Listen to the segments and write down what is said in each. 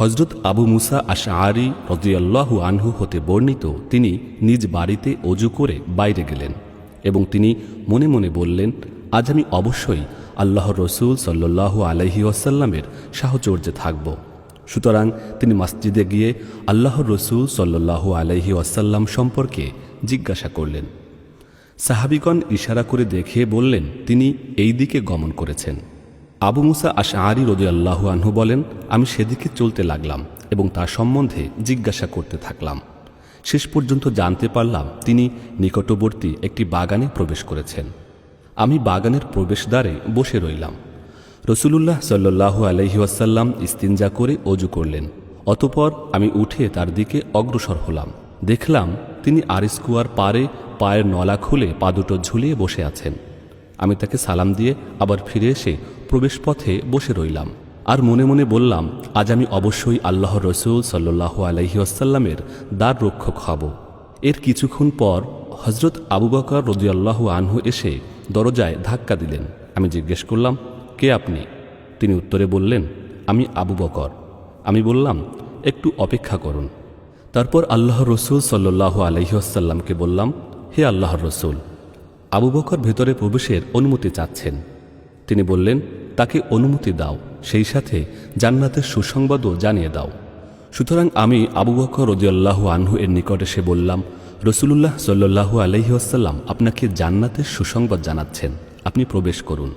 হযরত আবু মুসা আশআরী রাদিয়াল্লাহু আনহু হতে বর্ণিত, তিনি নিজ বাড়িতে ওযু করে বাইরে গেলেন এবং তিনি মনে মনে বললেন, আজ আমি অবশ্যই আল্লাহর রসূল সাল্লাল্লাহু আলাইহি ওয়াসাল্লামের সাহচর্যে থাকব। সুতরাং তিনি মসজিদে গিয়ে আল্লাহর রসূল সাল্লাল্লাহু আলাইহি ওয়াসাল্লাম সম্পর্কে জিজ্ঞাসা করলেন। সাহাবীগণ ইশারা করে দেখিয়ে বললেন, তিনি এই দিকে গমন করেছেন। আবু মুসা আশআরী রাদিয়াল্লাহু আনহু বলেন, আমি সেদিকে চলতে লাগলাম এবং তার সম্বন্ধে জিজ্ঞাসা করতে থাকলাম। শেষ পর্যন্ত জানতে পারলাম তিনি নিকটবর্তী একটি বাগানে প্রবেশ করেছেন। আমি বাগানের প্রবেশদ্বারে বসে রইলাম। রসূলুল্লাহ সাল্লাল্লাহু আলাইহি ওয়াসাল্লাম ইস্তিনজা করে ওযু করলেন। অতঃপর আমি উঠে তার দিকে অগ্রসর হলাম। দেখলাম তিনি আরিস কুয়ার পাড়ে পায়ের নলা খুলে পা দুটো ঝুলিয়ে বসে আছেন। আমি তাকে সালাম দিয়ে আবার ফিরে এসে প্রবেশপথে বসে রইলাম আর মনে মনে বললাম, আজ আমি অবশ্যই আল্লাহর রসূল সাল্লাল্লাহু আলাইহি ওয়াসাল্লামের দ্বার রক্ষক হব। এর কিছুক্ষণ পর হযরত আবু বকর রাদিয়াল্লাহু আনহু এসে দরজায় ধাক্কা দিলেন। আমি জিজ্ঞেস করলাম, কে আপনি? তিনি উত্তরে বললেন, আমি আবু বকর। আমি বললাম, একটু অপেক্ষা করুন। তারপর আল্লাহর রসূল সাল্লাল্লাহু আলাইহি ওয়াসাল্লামকে বললাম, হে আল্লাহর রসূল, আবু বকর ভেতরে প্রবেশের অনুমতি চাচ্ছেন। তিনি বললেন, তাকে অনুমতি দাও, সেই সাথে জান্নাতের সুসংবাদও জানিয়ে দাও। সুতরাং আমি আবু বকর রাদিয়াল্লাহু আনহু এর নিকট এসে বললাম, রসূলুল্লাহ সাল্লাল্লাহু আলাইহি ওয়াসাল্লাম আপনাকে জান্নাতের সুসংবাদ জানাচ্ছেন, আপনি প্রবেশ করুন।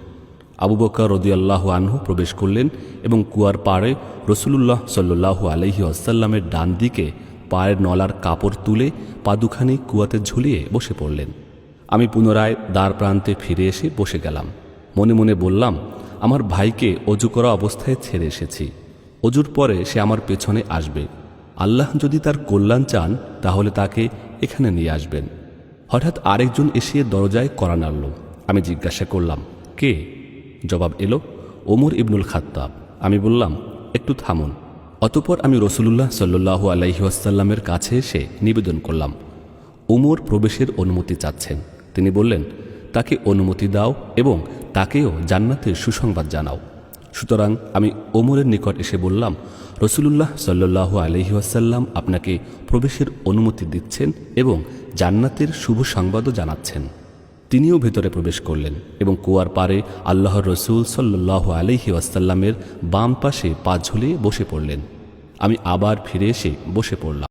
আবু বকর রাদিয়াল্লাহু আনহু প্রবেশ করলেন এবং কুয়ার পাড়ে রসূলুল্লাহ সাল্লাল্লাহু আলাইহি ওয়াসাল্লামের ডান দিকে পায়ের নলার কাপড় তুলে পা দুখানি কুয়াতে ঝুলিয়ে বসে পড়লেন। আমি পুনরায় দ্বার প্রান্তে ফিরে এসে বসে গেলাম। মনে মনে বললাম, আমার ভাইকে অজু করা অবস্থায় ছেড়ে এসেছি, অজুর পরে সে আমার পেছনে আসবে। আল্লাহ যদি তার কল্যাণ চান তাহলে তাকে এখানে নিয়ে আসবেন। হঠাৎ আরেকজন এসে দরজায় কড়া নাড়ল। আমি জিজ্ঞাসা করলাম, কে? জবাব এলো, ওমর ইবনুল খাত্তাব। আমি বললাম, একটু থামুন। অতঃপর আমি রসূলুল্লাহ সাল্লাল্লাহু আলাইহি ওয়াসাল্লামের কাছে এসে নিবেদন করলাম, ওমর প্রবেশের অনুমতি চাচ্ছেন। তিনি বললেন, তাকে অনুমতি দাও এবং তাকেও জান্নাতের সুসংবাদ জানাও। সুতরাং আমি ওমরের নিকট এসে বললাম, রসূলুল্লাহ সাল্লাল্লাহু আলাইহি ওয়াসাল্লাম আপনাকে প্রবেশের অনুমতি দিচ্ছেন এবং জান্নাতের শুভ সংবাদও জানাচ্ছেন। তিনিও ভেতরে প্রবেশ করলেন এবং কুয়ার পাড়ে আল্লাহর রসূল সাল্লাল্লাহু আলাইহি ওয়াসাল্লামের বাম পাশে পা ঝুলিয়ে বসে পড়লেন। আমি আবার ফিরে এসে বসে পড়লাম।